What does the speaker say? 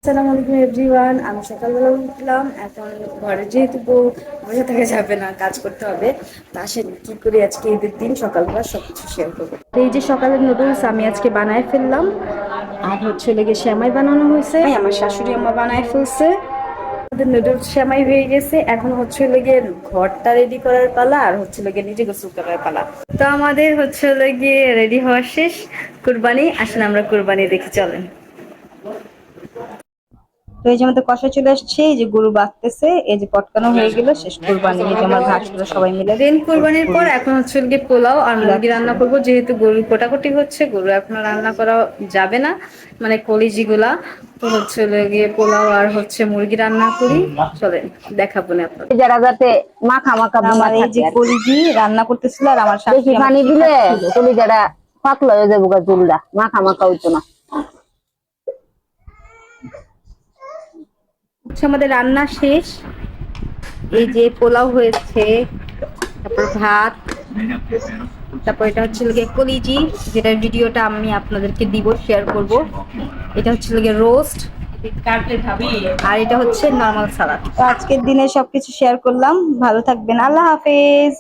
আসসালামু আলাইকুম এভরিওয়ান। আমি সকালবেলা উঠলাম। এখন ঘরে যেহেতু বউ বসে থাকা যাবে না, কাজ করতে হবে। তা আসেন কি করি আজকে ঈদের দিন সকালবেলা সবকিছু শেয়ার করবো। এই যে সকালের নুডলস আমি আজকে বানায় ফেললাম, আর হচ্ছে লেগে সেমাই বানানো হয়েছে, আমার শাশুড়ি আম্মা বানায় ফেলছে। আমাদের নুডলস সেমাই হয়ে গেছে, এখন হচ্ছে লেগে ঘরটা রেডি করার পালা, আর হচ্ছে লেগে নিজে গোসল করার পালা। তো আমাদের হচ্ছে লেগে রেডি হওয়া শেষ। কুরবানি আসলে আমরা কুরবানি দেখে চলেন। তো এই যে আমাদের কষাই চলে আসছে, এই যে গরু বাঁধতেছে, এই যে পটকানো হয়ে গেল, শেষ কুরবানি। এই যে আমার ভাসুরা সবাই মিলে দেন কুরবানির পর এখন হচ্ছে গিয়ে পোলাও আর মুরগি রান্না করব। যেহেতু গরু কোটাকুটি হচ্ছে, গরু এখনো রান্না করা যাবে না, মানে কলিজিগুলা। তো হচ্ছে গিয়ে পোলাও আর হচ্ছে মুরগি রান্না করি, চলেন দেখাবো না আপনাদের। যারা যাতে মাখা মাখা বোনা আমার এই যে থাকে আর কি। কলিজি রান্না করতেছিল, আর আমার বেশি শাশুড়ি আমার পানি দিলে শেখাচ্ছিল। তুমি যারা পাতলা হয়ে যাবো গা, চুলটা মাখা মাখা হইতো না। হচ্ছে আমাদের রান্না শেষ। এই যে পোলাও হয়েছে, তারপর ভাত, তারপর এটা হচ্ছে গিয়ে কলিজি, যেটার ভিডিওটা আমি আপনাদেরকে দিব, শেয়ার করব। এটা হচ্ছে গিয়ে রোস্ট, আর এটা হচ্ছে নরমাল সালাদ। তো আজকের দিনে সবকিছু শেয়ার করলাম। ভালো থাকবেন, আল্লাহ হাফেজ।